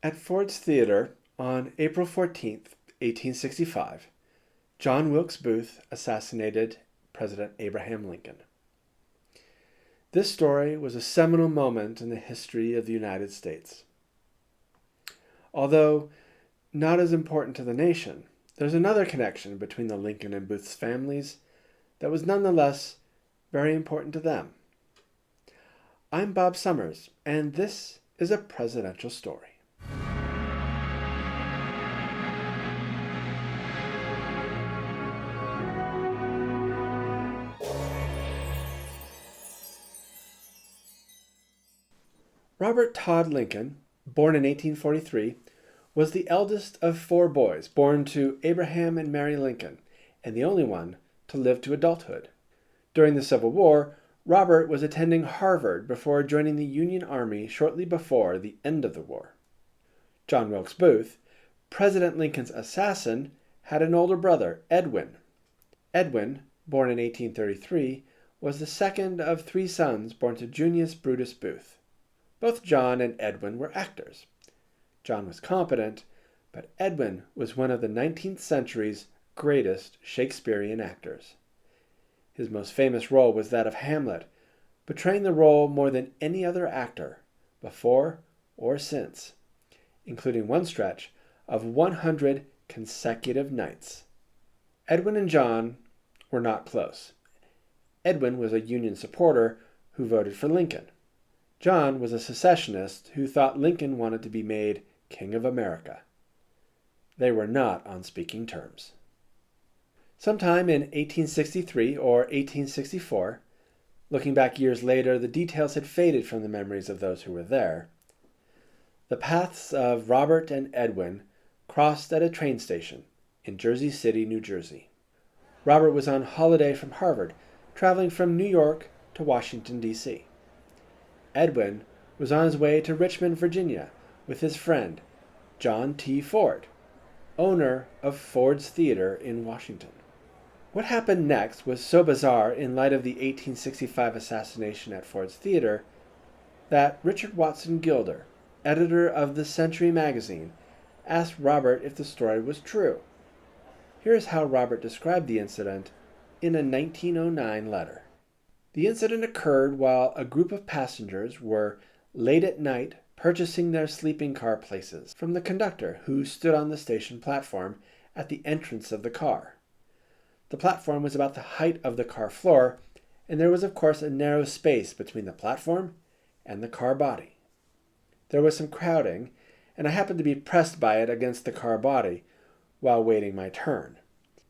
At Ford's Theatre on April 14th, 1865, John Wilkes Booth assassinated President Abraham Lincoln. This story was a seminal moment in the history of the United States. Although not as important to the nation, there's another connection between the Lincoln and Booth's families that was nonetheless very important to them. I'm Bob Summers, and this is a presidential story. Robert Todd Lincoln, born in 1843, was the eldest of 4 boys born to Abraham and Mary Lincoln, and the only one to live to adulthood. During the Civil War, Robert was attending Harvard before joining the Union Army shortly before the end of the war. John Wilkes Booth, President Lincoln's assassin, had an older brother, Edwin. Edwin, born in 1833, was the second of 3 sons born to Junius Brutus Booth. Both John and Edwin were actors. John was competent, but Edwin was one of the 19th century's greatest Shakespearean actors. His most famous role was that of Hamlet, portraying the role more than any other actor, before or since, including one stretch of 100 consecutive nights. Edwin and John were not close. Edwin was a Union supporter who voted for Lincoln. John was a secessionist who thought Lincoln wanted to be made King of America. They were not on speaking terms. Sometime in 1863 or 1864, looking back years later, the details had faded from the memories of those who were there. The paths of Robert and Edwin crossed at a train station in Jersey City, New Jersey. Robert was on holiday from Harvard, traveling from New York to Washington, D.C. Edwin was on his way to Richmond, Virginia, with his friend, John T. Ford, owner of Ford's Theatre in Washington. What happened next was so bizarre in light of the 1865 assassination at Ford's Theatre that Richard Watson Gilder, editor of the Century magazine, asked Robert if the story was true. Here is how Robert described the incident in a 1909 letter. The incident occurred while a group of passengers were late at night purchasing their sleeping car places from the conductor who stood on the station platform at the entrance of the car. The platform was about the height of the car floor, and there was of course a narrow space between the platform and the car body. There was some crowding, and I happened to be pressed by it against the car body while waiting my turn.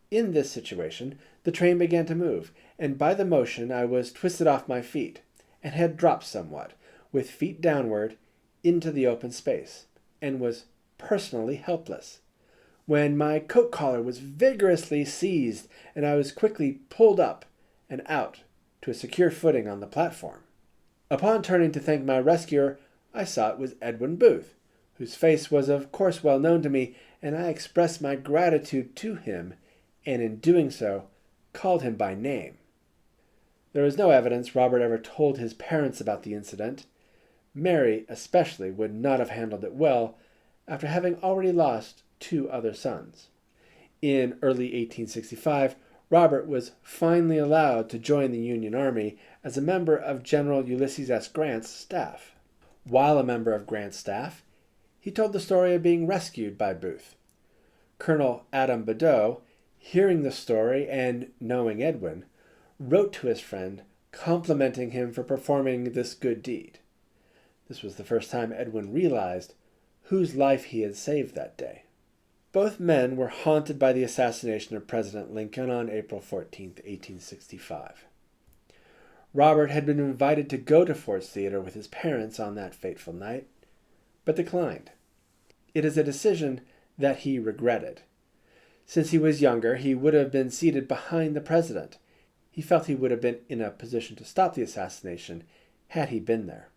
In this situation, the train began to move, and by the motion I was twisted off my feet and had dropped somewhat, with feet downward, into the open space, and was personally helpless, when my coat collar was vigorously seized and I was quickly pulled up and out to a secure footing on the platform. Upon turning to thank my rescuer, I saw it was Edwin Booth, whose face was of course well known to me, and I expressed my gratitude to him, and in doing so, called him by name. There is no evidence Robert ever told his parents about the incident. Mary, especially, would not have handled it well after having already lost 2 other sons. In early 1865, Robert was finally allowed to join the Union Army as a member of General Ulysses S. Grant's staff. While a member of Grant's staff, he told the story of being rescued by Booth. Colonel Adam Badeau, hearing the story and knowing Edwin, wrote to his friend complimenting him for performing this good deed. This was the first time Edwin realized whose life he had saved that day. Both men were haunted by the assassination of President Lincoln on April 14, 1865. Robert had been invited to go to Ford's Theatre with his parents on that fateful night, but declined. It is a decision that he regretted. Since he was younger, he would have been seated behind the president. He felt he would have been in a position to stop the assassination had he been there.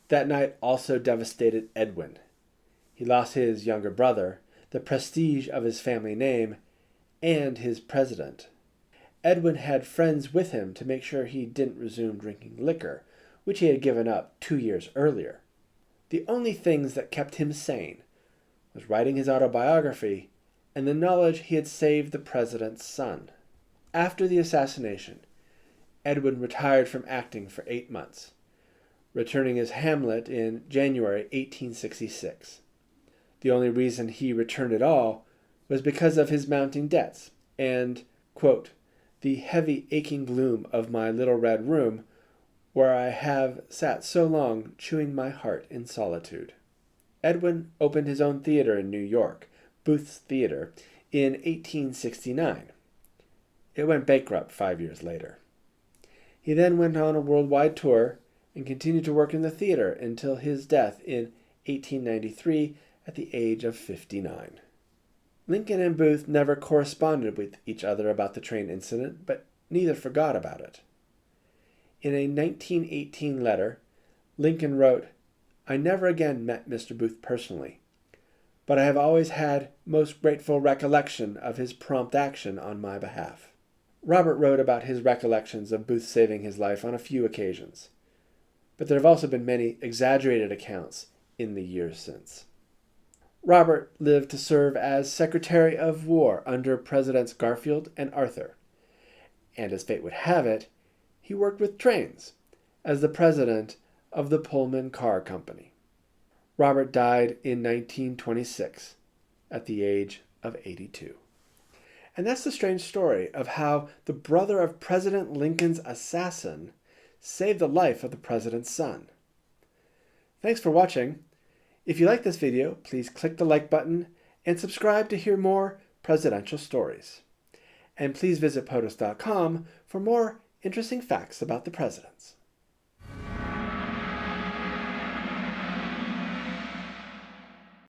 That night also devastated Edwin. He lost his younger brother, the prestige of his family name, and his president. Edwin had friends with him to make sure he didn't resume drinking liquor, which he had given up 2 years earlier. The only things that kept him sane was writing his autobiography and the knowledge he had saved the president's son. After the assassination, Edwin retired from acting for 8 months, returning as Hamlet in January 1866. The only reason he returned at all was because of his mounting debts and, quote, the heavy aching gloom of my little red room, where I have sat so long chewing my heart in solitude. Edwin opened his own theater in New York, Booth's Theater, in 1869. It went bankrupt 5 years later. He then went on a worldwide tour and continued to work in the theater until his death in 1893 at the age of 59. Lincoln and Booth never corresponded with each other about the train incident, but neither forgot about it. In a 1918 letter, Lincoln wrote, "I never again met Mr. Booth personally, but I have always had most grateful recollection of his prompt action on my behalf." Robert wrote about his recollections of Booth saving his life on a few occasions, but there have also been many exaggerated accounts in the years since. Robert lived to serve as Secretary of War under Presidents Garfield and Arthur, and as fate would have it, he worked with trains as the president of the Pullman Car Company. Robert died in 1926 at the age of 82. And that's the strange story of how the brother of President Lincoln's assassin saved the life of the president's son. Thanks for watching. If you like this video, please click the like button and subscribe to hear more presidential stories. And please visit POTUS.com for more interesting facts about the presidents.